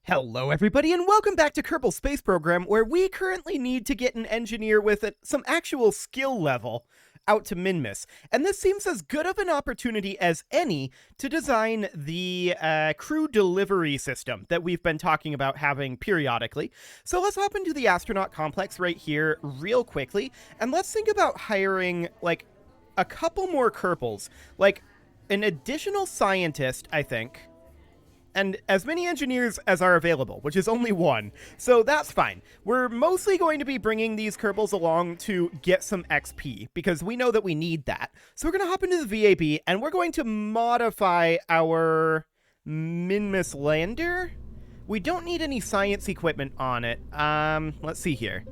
Hello everybody and welcome back to Kerbal Space Program, where we currently need to get an engineer with some actual skill level out to Minmus. And this seems as good of an opportunity as any to design the crew delivery system that we've been talking about having periodically. So let's hop into the astronaut complex right here real quickly, and let's think about hiring like a couple more Kerbals, like an additional scientist, I think, and as many engineers as are available, which is only one, so that's fine. We're mostly going to be bringing these Kerbals along to get some XP, because we know that we need that. So we're going to hop into the VAB, and we're going to modify our Minmus lander. We don't need any science equipment on it. Let's see here.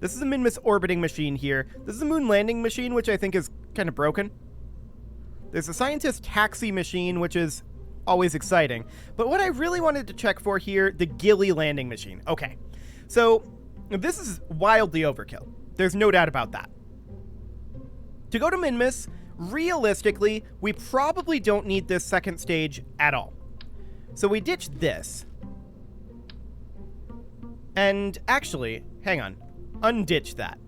This is a Minmus orbiting machine here. This is a moon landing machine, which I think is kind of broken. There's a scientist taxi machine, which is always exciting. But what I really wanted to check for here, the Gilly landing machine. Okay, so this is wildly overkill. There's no doubt about that. To go to Minmus, realistically, we probably don't need this second stage at all. So we ditch this. And actually, hang on, unditch that.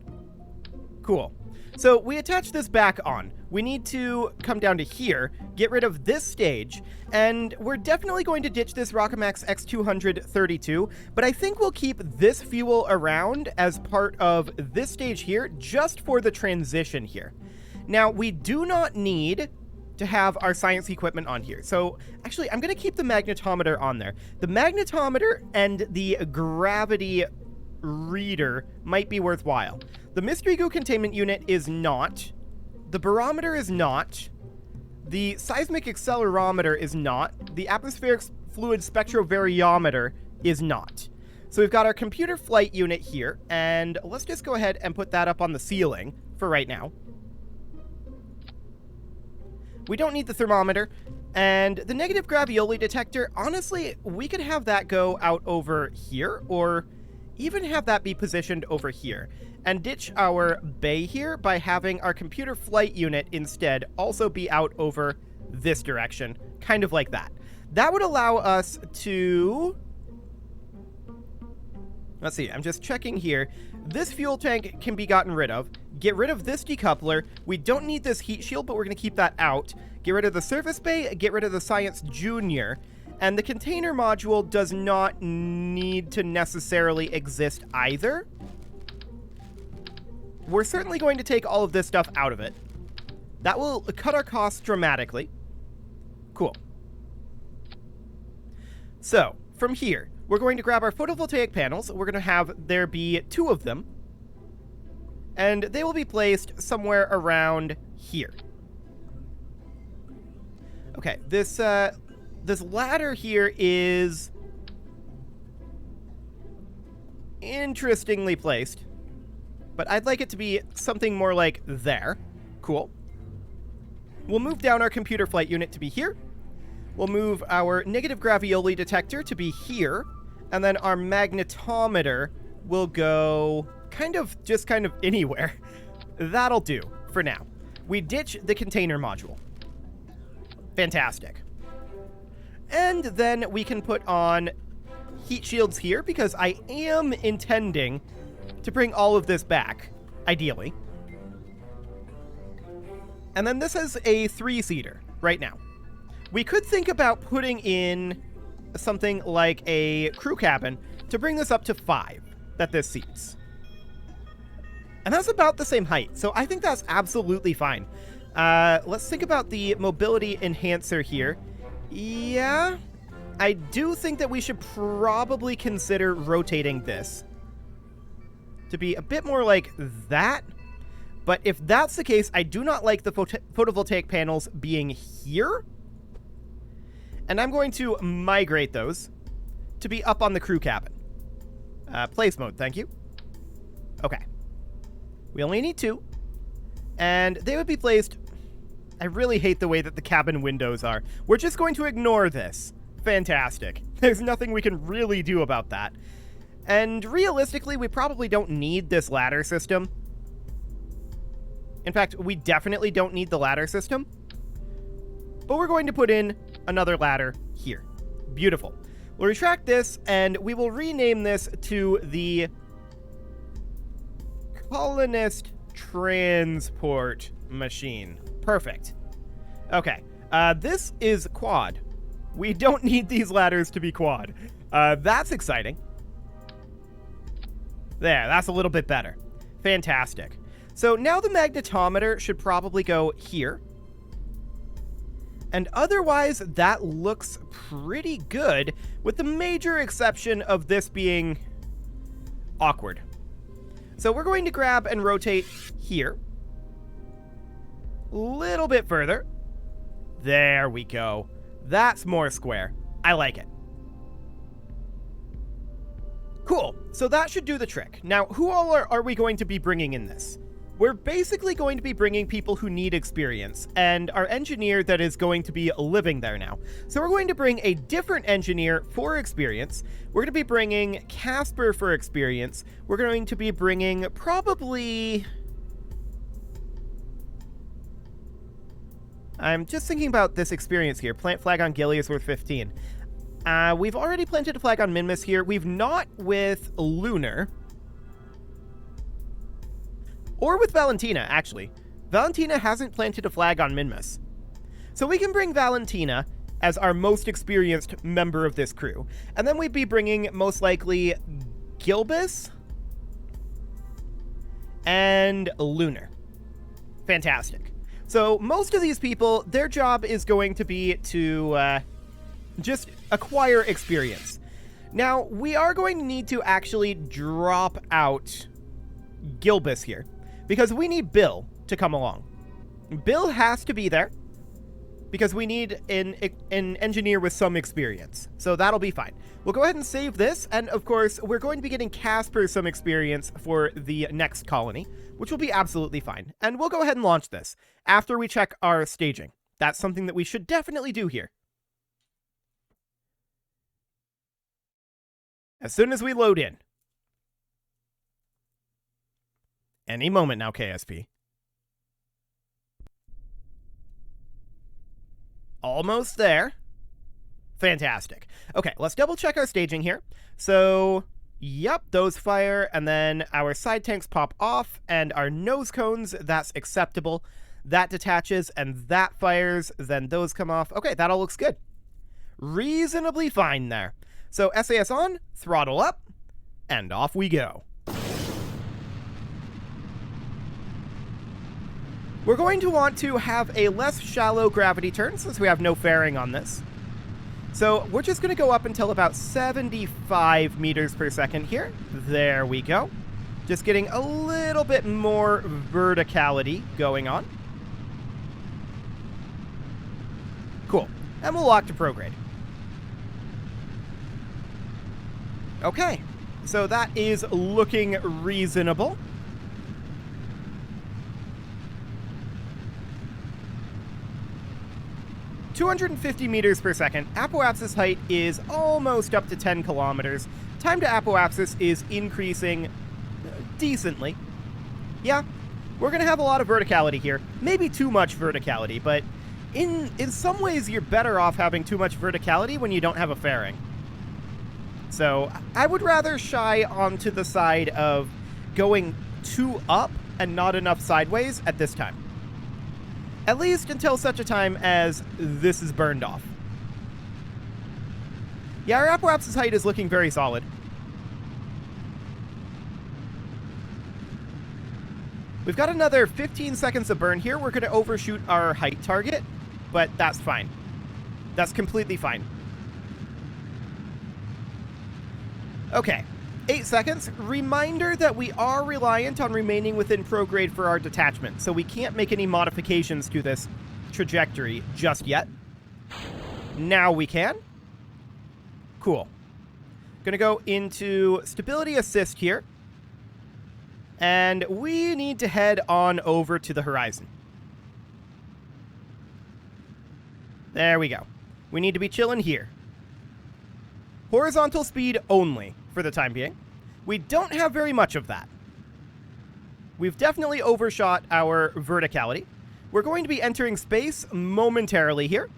Cool. So we attach this back on. We need to come down to here, get rid of this stage, and we're definitely going to ditch this Rockamax X232, but I think we'll keep this fuel around as part of this stage here, just for the transition here. Now, we do not need to have our science equipment on here. So actually, I'm going to keep the magnetometer on there. The magnetometer and the gravity reader might be worthwhile. The mystery goo containment unit is not. The barometer is not. The seismic accelerometer is not. The atmospheric fluid spectrovariometer is not. So we've got our computer flight unit here, and let's just go ahead and put that up on the ceiling for right now. We don't need the thermometer. And the negative gravioli detector, honestly, we could have that go out over here, or even have that be positioned over here, and ditch our bay here by having our computer flight unit instead also be out over this direction, kind of like that. That would allow us to... Let's see, I'm just checking here. This fuel tank can be gotten rid of. Get rid of this decoupler. We don't need this heat shield, but we're going to keep that out. Get rid of the service bay, get rid of the Science Junior. And the container module does not need to necessarily exist either. We're certainly going to take all of this stuff out of it. That will cut our costs dramatically. Cool. So, from here, we're going to grab our photovoltaic panels. We're going to have there be 2 of them. And they will be placed somewhere around here. Okay, this ladder here is interestingly placed, but I'd like it to be something more like there. Cool. We'll move down our computer flight unit to be here. We'll move our negative gravioli detector to be here, and then our magnetometer will go kind of anywhere. That'll do for now. We ditch the container module. Fantastic. And then we can put on heat shields here, because I am intending to bring all of this back, ideally. And then this is a 3-seater right now. We could think about putting in something like a crew cabin to bring this up to 5 that this seats. And that's about the same height, so I think that's absolutely fine. Let's think about the mobility enhancer here. Yeah, I do think that we should probably consider rotating this to be a bit more like that. But if that's the case, I do not like the photovoltaic panels being here. And I'm going to migrate those to be up on the crew cabin. Place mode, thank you. Okay. We only need 2. And they would be placed... I really hate the way that the cabin windows are. We're just going to ignore this. Fantastic. There's nothing we can really do about that. And realistically, we probably don't need this ladder system. In fact, we definitely don't need the ladder system. But we're going to put in another ladder here. Beautiful. We'll retract this, and we will rename this to the Colonist Transport Machine. Perfect. Okay, this is quad. We don't need these ladders to be quad. That's exciting. There, that's a little bit better. Fantastic. So now the magnetometer should probably go here. And otherwise, that looks pretty good, with the major exception of this being awkward. So we're going to grab and rotate here. A little bit further. There we go. That's more square. I like it. Cool. So that should do the trick. Now, who all are we going to be bringing in this? We're basically going to be bringing people who need experience, and our engineer that is going to be living there now. So we're going to bring a different engineer for experience. We're going to be bringing Casper for experience. We're going to be bringing probably... I'm just thinking about this experience here. Plant flag on Gilly is worth 15. We've already planted a flag on Minmus here. We've not with Lunar. Or with Valentina, actually. Valentina hasn't planted a flag on Minmus. So we can bring Valentina as our most experienced member of this crew. And then we'd be bringing, most likely, Gilbis and Lunar. Fantastic. So most of these people, their job is going to be to just acquire experience. Now, we are going to need to actually drop out Gilbis here, because we need Bill to come along. Bill has to be there, because we need an engineer with some experience. So that'll be fine. We'll go ahead and save this, and of course, we're going to be getting Casper some experience for the next colony, which will be absolutely fine. And we'll go ahead and launch this after we check our staging. That's something that we should definitely do here. As soon as we load in. Any moment now, KSP. Almost there. Fantastic. Okay, let's double check our staging here. So, yep, those fire, and then our side tanks pop off, and our nose cones, that's acceptable. That detaches, and that fires, then those come off. Okay, that all looks good. Reasonably fine there. So, SAS on, throttle up, and off we go. We're going to want to have a less shallow gravity turn since we have no fairing on this. So we're just going to go up until about 75 meters per second here. There we go. Just getting a little bit more verticality going on. Cool. And we'll lock to prograde. Okay. So that is looking reasonable. ...250 meters per second. Apoapsis height is almost up to 10 kilometers. Time to apoapsis is increasing decently. Yeah, we're going to have a lot of verticality here. Maybe too much verticality, but in some ways you're better off having too much verticality when you don't have a fairing. So I would rather shy onto the side of going too up and not enough sideways at this time. At least until such a time as this is burned off. Yeah, our apoapsis height is looking very solid. We've got another 15 seconds of burn here. We're going to overshoot our height target, but that's fine. That's completely fine. Okay, 8 seconds. Reminder that we are reliant on remaining within prograde for our detachment, so we can't make any modifications to this trajectory just yet. Now we can. Cool. Gonna go into stability assist here. And we need to head on over to the horizon. There we go. We need to be chilling here. Horizontal speed only for the time being. We don't have very much of that. We've definitely overshot our verticality. We're going to be entering space momentarily here.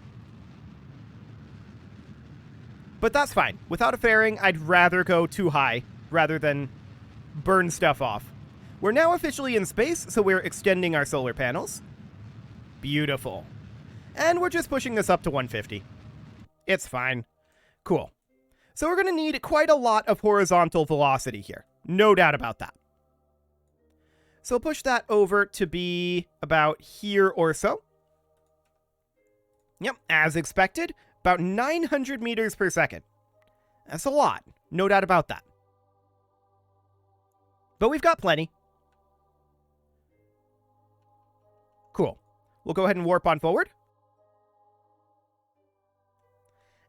But that's fine. Without a fairing, I'd rather go too high rather than burn stuff off. We're now officially in space, so we're extending our solar panels. Beautiful. And we're just pushing this up to 150. It's fine. Cool. So we're going to need quite a lot of horizontal velocity here. No doubt about that. So push that over to be about here or so. Yep, as expected, about 900 meters per second. That's a lot. No doubt about that. But we've got plenty. Cool. We'll go ahead and warp on forward.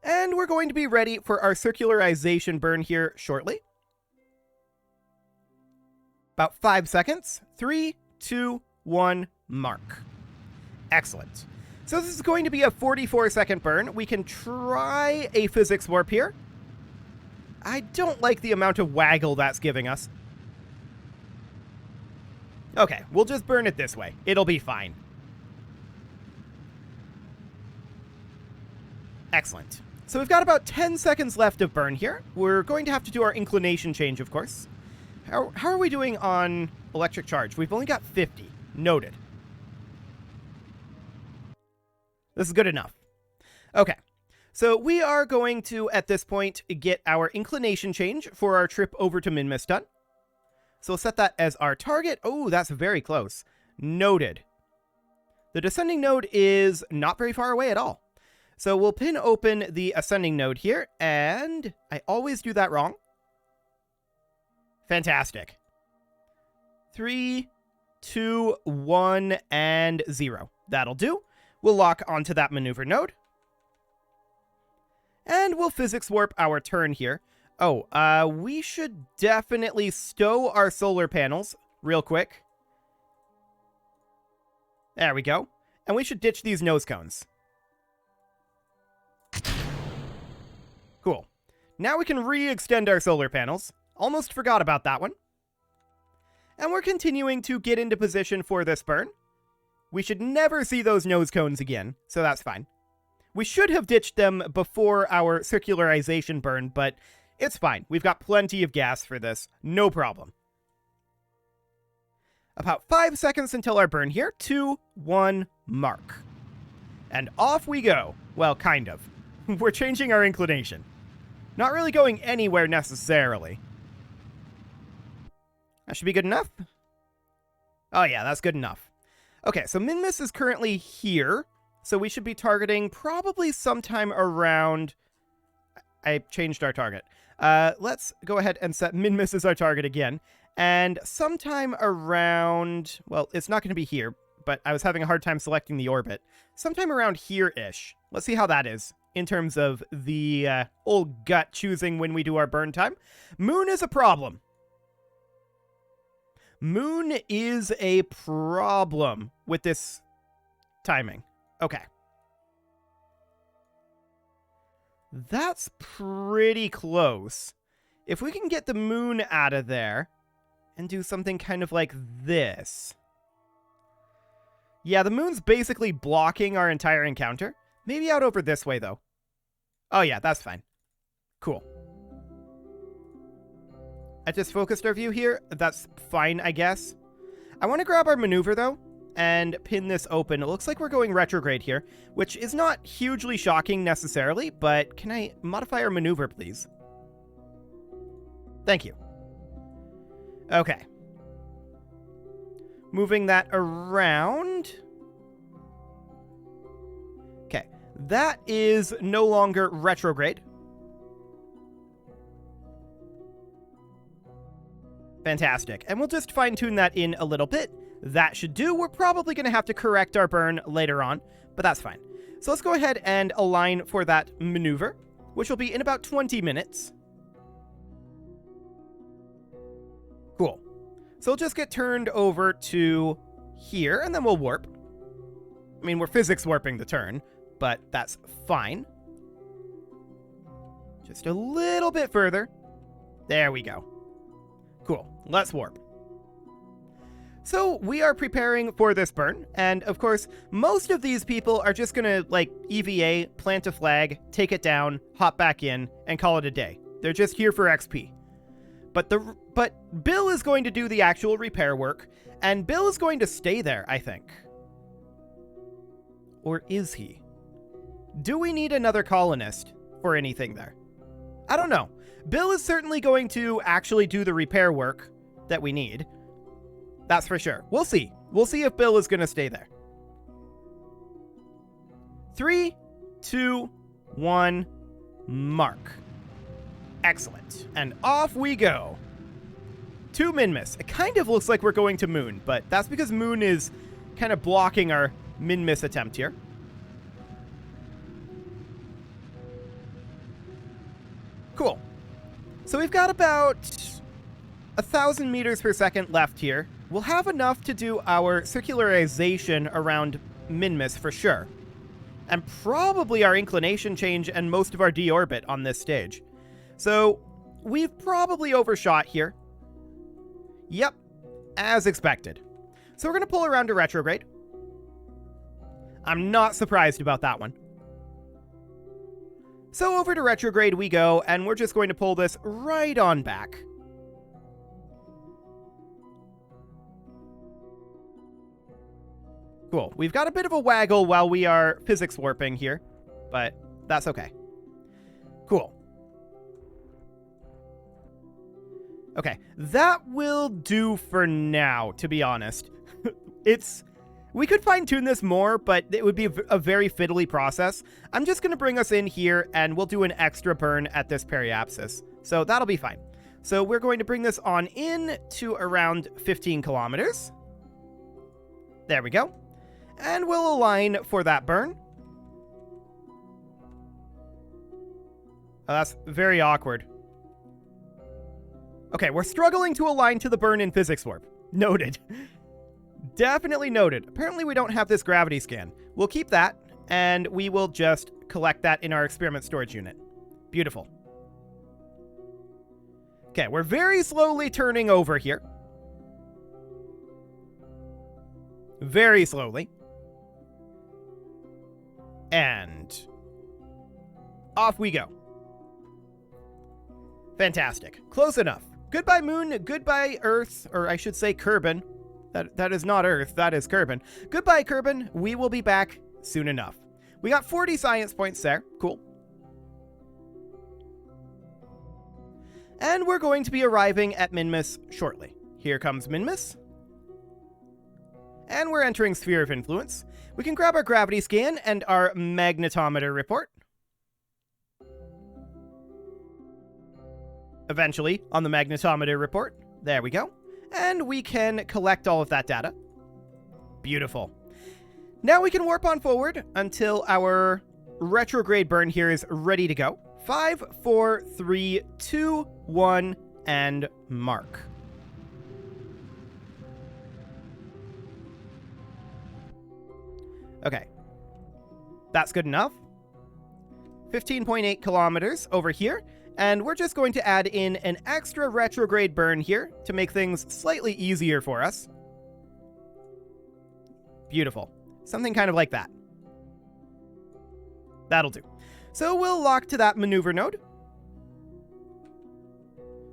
And we're going to be ready for our circularization burn here shortly. About 5 seconds. 3, 2, 1, mark. Excellent. So this is going to be a 44-second burn. We can try a physics warp here. I don't like the amount of waggle that's giving us. Okay, we'll just burn it this way. It'll be fine. Excellent. So we've got about 10 seconds left of burn here. We're going to have to do our inclination change, of course. How are we doing on electric charge? We've only got 50. Noted. This is good enough. Okay. So we are going to, at this point, get our inclination change for our trip over to Minmus done. So we'll set that as our target. Oh, that's very close. Noted. The descending node is not very far away at all. So we'll pin open the ascending node here, and I always do that wrong. Fantastic. 3, 2, 1, and 0. That'll do. We'll lock onto that maneuver node. And we'll physics warp our turn here. Oh, we should definitely stow our solar panels real quick. There we go. And we should ditch these nose cones. Cool. Now we can re-extend our solar panels. Almost forgot about that one. And we're continuing to get into position for this burn. We should never see those nose cones again, so that's fine. We should have ditched them before our circularization burn, but it's fine. We've got plenty of gas for this. No problem. About 5 seconds until our burn here. 2, 1, mark. And off we go. Well, kind of. We're changing our inclination. Not really going anywhere necessarily. That should be good enough. Oh yeah, that's good enough. Okay, so Minmus is currently here. So we should be targeting probably sometime around... I changed our target. Let's go ahead and set Minmus as our target again. And sometime around... Well, it's not going to be here, but I was having a hard time selecting the orbit. Sometime around here-ish. Let's see how that is in terms of the old gut choosing when we do our burn time. Moon is a problem. Moon is a problem with this timing. Okay. That's pretty close. If we can get the moon out of there and do something kind of like this. Yeah, the moon's basically blocking our entire encounter. Maybe out over this way, though. Oh, yeah, that's fine. Cool. I just focused our view here. That's fine, I guess. I want to grab our maneuver, though, and pin this open. It looks like we're going retrograde here, which is not hugely shocking necessarily, but can I modify our maneuver, please? Thank you. Okay. Moving that around. Okay. That is no longer retrograde. Fantastic. And we'll just fine-tune that in a little bit. That should do. We're probably going to have to correct our burn later on, but that's fine. So let's go ahead and align for that maneuver, which will be in about 20 minutes. Cool. So we'll just get turned over to here, and then we'll warp. I mean, we're physics warping the turn, but that's fine. Just a little bit further. There we go. Cool. Let's warp. So we are preparing for this burn, and of course, most of these people are just gonna, like, EVA, plant a flag, take it down, hop back in, and call it a day. They're just here for XP. But Bill is going to do the actual repair work, and Bill is going to stay there, I think. Or is he? Do we need another colonist for anything there? I don't know. Bill is certainly going to actually do the repair work that we need. That's for sure. We'll see. We'll see if Bill is going to stay there. 3, 2, 1, mark. Excellent. And off we go. To Minmus. It kind of looks like we're going to Moon, but that's because Moon is kind of blocking our Minmus attempt here. Cool. So we've got about 1,000 meters per second left here. We'll have enough to do our circularization around Minmus for sure. And probably our inclination change and most of our deorbit on this stage. So we've probably overshot here. Yep, as expected. So we're going to pull around to retrograde. I'm not surprised about that one. So over to retrograde we go, and we're just going to pull this right on back. Cool. We've got a bit of a waggle while we are physics warping here, but that's okay. Cool. Okay, that will do for now, to be honest. We could fine-tune this more, but it would be a very fiddly process. I'm just going to bring us in here, and we'll do an extra burn at this periapsis. So that'll be fine. So we're going to bring this on in to around 15 kilometers. There we go. And we'll align for that burn. Oh, that's very awkward. Okay, we're struggling to align to the burn in physics warp. Noted. Definitely noted. Apparently we don't have this gravity scan. We'll keep that, and we will just collect that in our experiment storage unit. Beautiful. Okay, we're very slowly turning over here. Very slowly. And off we go. Fantastic. Close enough. Goodbye, Moon. Goodbye, Earth. Or I should say, Kerbal. That is not Earth. That is Kerbal. Goodbye, Kerbal. We will be back soon enough. We got 40 science points there. Cool. And we're going to be arriving at Minmus shortly. Here comes Minmus. And we're entering Sphere of Influence. We can grab our gravity scan and our magnetometer report. Eventually, on the magnetometer report. There we go. And we can collect all of that data. Beautiful. Now we can warp on forward until our retrograde burn here is ready to go. 5, 4, 3, 2, 1, and mark. Okay. That's good enough. 15.8 kilometers over here. And we're just going to add in an extra retrograde burn here to make things slightly easier for us. Beautiful. Something kind of like that. That'll do. So we'll lock to that maneuver node.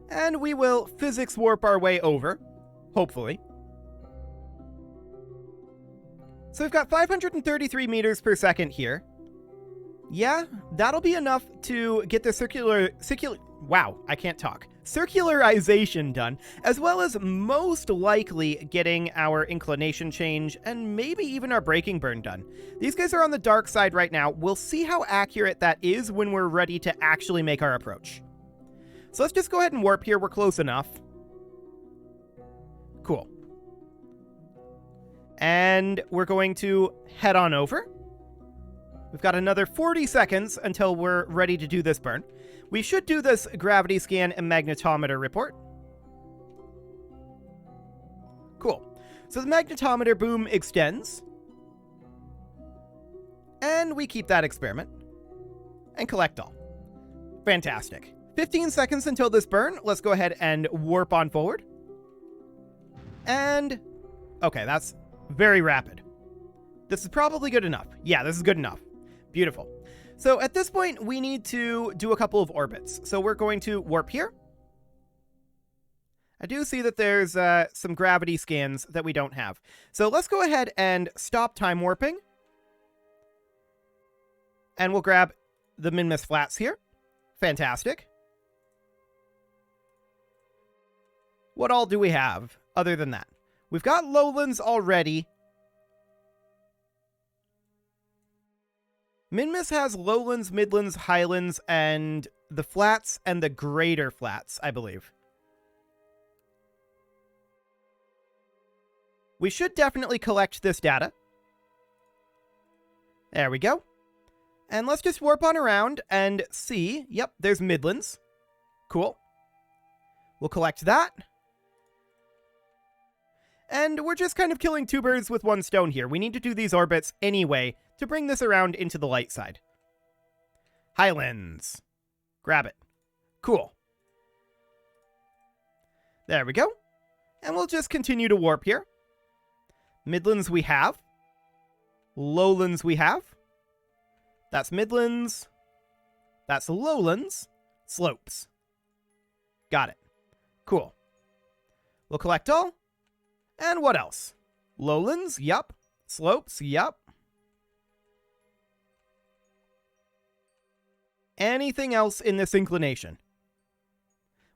And we will physics warp our way over, hopefully. So we've got 533 meters per second here. Yeah, that'll be enough to get the circularization done, as well as most likely getting our inclination change and maybe even our braking burn done. These guys are on the dark side right now. We'll see how accurate that is when we're ready to actually make our approach. So let's just go ahead and warp here. We're close enough. Cool. And we're going to head on over. We've got another 40 seconds until we're ready to do this burn. We should do this gravity scan and magnetometer report. Cool. So the magnetometer boom extends. And we keep that experiment. And collect all. Fantastic. 15 seconds until this burn. Let's go ahead and warp on forward. And Okay, that's very rapid. This is probably good enough. Yeah, this is good enough. Beautiful. So at this point, we need to do a couple of orbits. So we're going to warp here. I do see that there's some gravity scans that we don't have. So let's go ahead and stop time warping. And we'll grab the Minmus flats here. Fantastic. What all do we have other than that? We've got lowlands already. Minmus has lowlands, midlands, highlands, and the flats and the greater flats, I believe. We should definitely collect this data. There we go. And let's just warp on around and see. Yep, there's midlands. Cool. We'll collect that. And we're just kind of killing two birds with one stone here. We need to do these orbits anyway to bring this around into the light side. Highlands. Grab it. Cool. There we go. And we'll just continue to warp here. Midlands we have. Lowlands we have. That's midlands. That's lowlands. Slopes. Got it. Cool. We'll collect all. And what else? Lowlands, yup. Slopes, yup. Anything else in this inclination?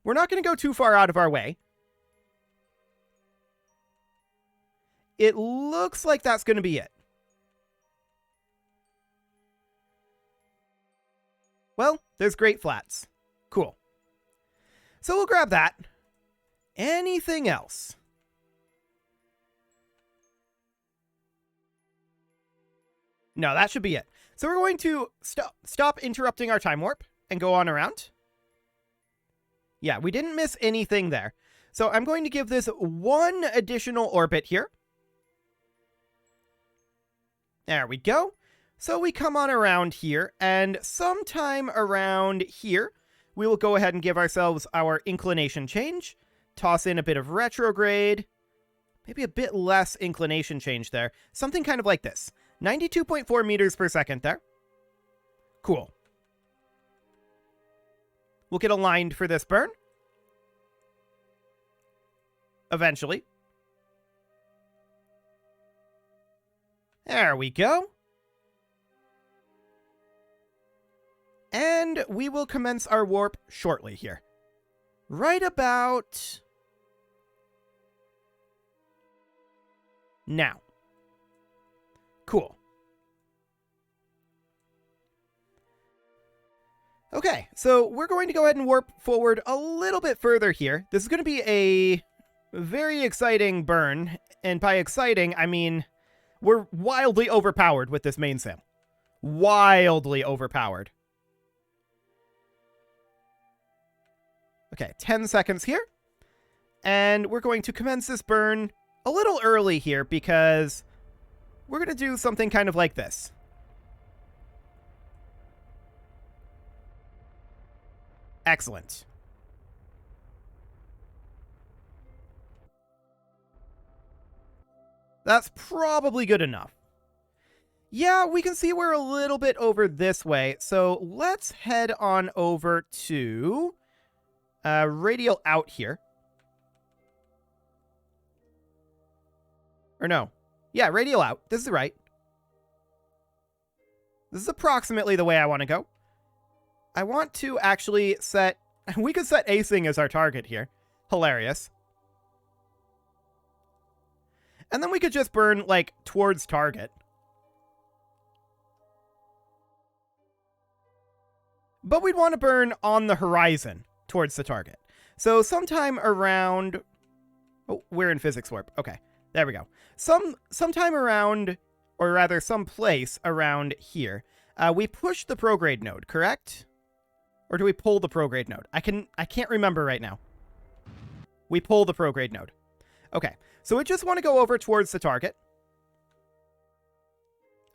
We're not going to go too far out of our way. It looks like that's going to be it. Well, there's great flats. Cool. So we'll grab that. Anything else? No, that should be it. So we're going to stop interrupting our time warp and go on around. Yeah, we didn't miss anything there. So I'm going to give this one additional orbit here. There we go. So we come on around here, and sometime around here, we will go ahead and give ourselves our inclination change, toss in a bit of retrograde, maybe a bit less inclination change there, something kind of like this. 92.4 meters per second there. Cool. We'll get aligned for this burn. Eventually. There we go. And we will commence our warp shortly here. Right about now. Cool. Okay, so we're going to go ahead and warp forward a little bit further here. This is going to be a very exciting burn. And by exciting, I mean we're wildly overpowered with this main sim. Wildly overpowered. Okay, 10 seconds here. And we're going to commence this burn a little early here because we're going to do something kind of like this. Excellent. That's probably good enough. Yeah, we can see we're a little bit over this way. So let's head on over to radial out here. Or no. Yeah, radial out. This is right. This is approximately the way I want to go. I want to actually set... We could set async as our target here. Hilarious. And then we could just burn, like, towards target. But we'd want to burn on the horizon towards the target. So sometime around... Oh, we're in physics warp. Okay, there we go. Sometime around, or rather someplace around here, we push the prograde node, correct? Or do we pull the prograde node? I can't remember right now. We pull the prograde node. Okay, so we just want to go over towards the target.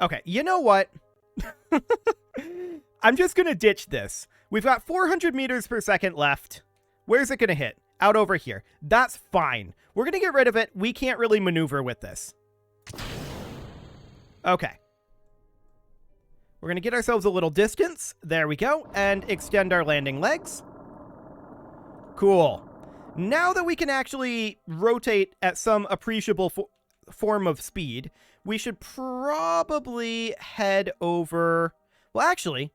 Okay, you know what? I'm just going to ditch this. We've got 400 meters per second left. Where's it going to hit? Out over here. That's fine. We're going to get rid of it. We can't really maneuver with this. Okay. We're going to get ourselves a little distance. There we go. And extend our landing legs. Cool. Now that we can actually rotate at some appreciable form of speed, we should probably head over... Well, actually,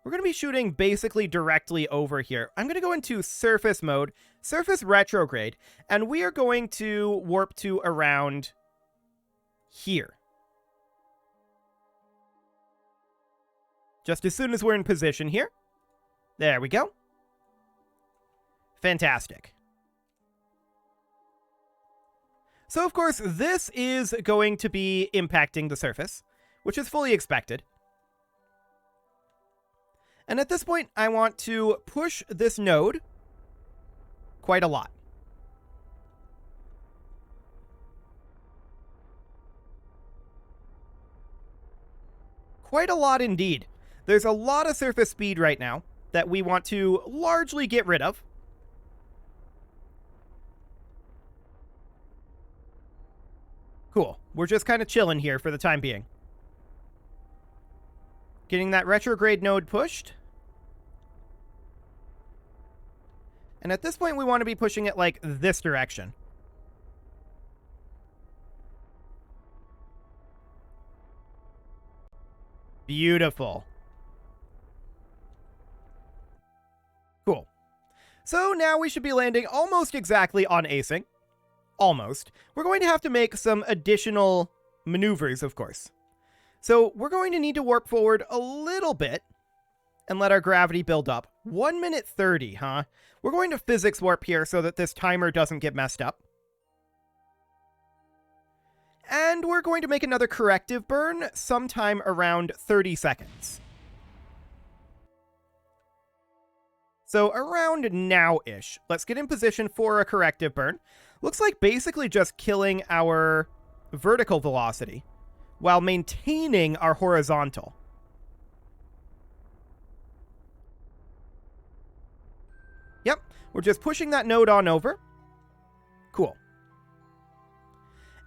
we're going to be shooting basically directly over here. I'm going to go into surface mode, surface retrograde, and we are going to warp to around here. Just as soon as we're in position here. There we go. Fantastic. So, of course, this is going to be impacting the surface, which is fully expected. And at this point, I want to push this node quite a lot. Quite a lot indeed. There's a lot of surface speed right now that we want to largely get rid of. Cool. We're just kind of chilling here for the time being. Getting that retrograde node pushed. And at this point, we want to be pushing it like this direction. Beautiful. Cool. So now we should be landing almost exactly on acing. Almost. We're going to have to make some additional maneuvers, of course. So we're going to need to warp forward a little bit and let our gravity build up. 1 minute 30, huh? We're going to physics warp here so that this timer doesn't get messed up. And we're going to make another corrective burn sometime around 30 seconds. So around now-ish. Let's get in position for a corrective burn. Looks like basically just killing our vertical velocity while maintaining our horizontal. Yep, we're just pushing that node on over. Cool.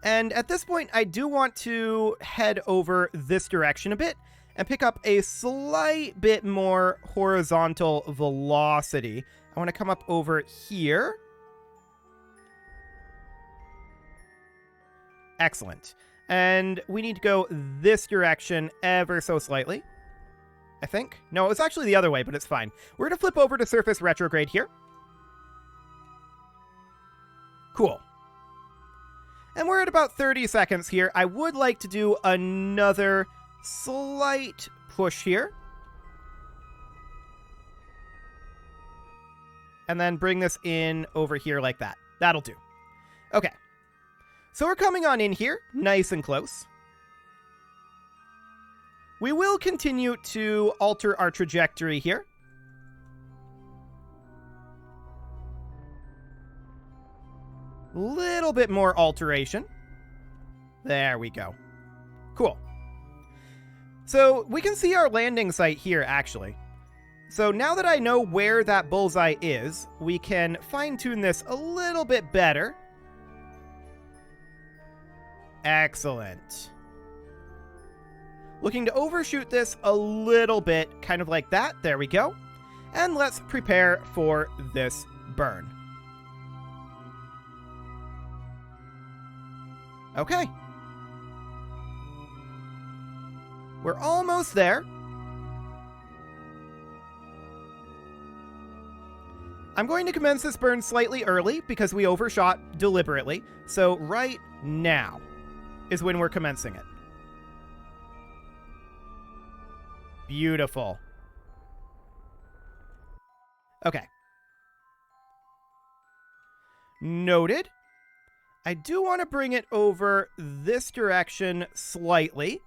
And at this point, I do want to head over this direction a bit and pick up a slight bit more horizontal velocity. I want to come up over here. Excellent. And we need to go this direction ever so slightly, I think. No, it was actually the other way, but it's fine. We're going to flip over to surface retrograde here. Cool. And we're at about 30 seconds here. I would like to do another slight push here. And then bring this in over here like that. That'll do. Okay. So we're coming on in here, nice and close. We will continue to alter our trajectory here. Little bit more alteration. There we go. Cool. So we can see our landing site here, actually. So now that I know where that bullseye is, we can fine-tune this a little bit better. Excellent. Looking to overshoot this a little bit, kind of like that. There we go. And let's prepare for this burn. Okay. We're almost there. I'm going to commence this burn slightly early because we overshot deliberately. So right now is when we're commencing it. Beautiful. Okay. Noted. I do want to bring it over this direction slightly.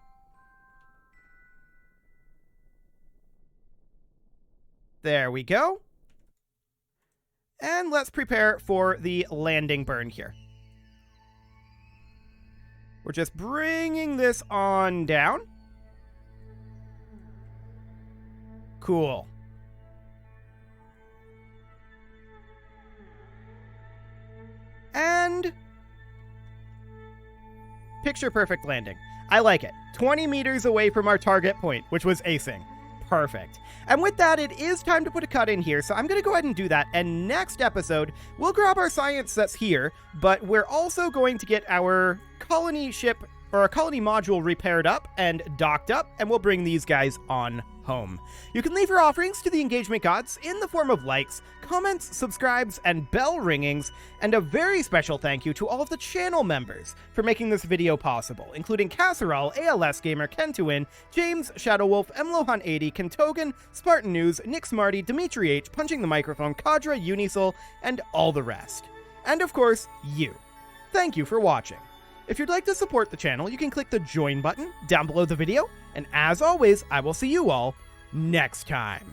There we go. And let's prepare for the landing burn here. We're just bringing this on down. Cool. picture-perfect landing. I like it. 20 meters away from our target point, which was acing. Perfect. And with that, it is time to put a cut in here, so I'm going to go ahead and do that, and next episode, we'll grab our science sets here, but we're also going to get our colony ship, or our colony module repaired up and docked up, and we'll bring these guys on home. You can leave your offerings to the engagement gods in the form of likes, comments, subscribes, and bell ringings, and a very special thank you to all of the channel members for making this video possible, including Casserole, ALS Gamer, Kentuin, James, Shadowwolf, Mlohan80, Kentogan, Spartan News, Nick Smarty, Dimitri H, Punching the Microphone, Kadra, Unisol, and all the rest. And of course, you. Thank you for watching. If you'd like to support the channel, you can click the join button down below the video, and as always, I will see you all next time.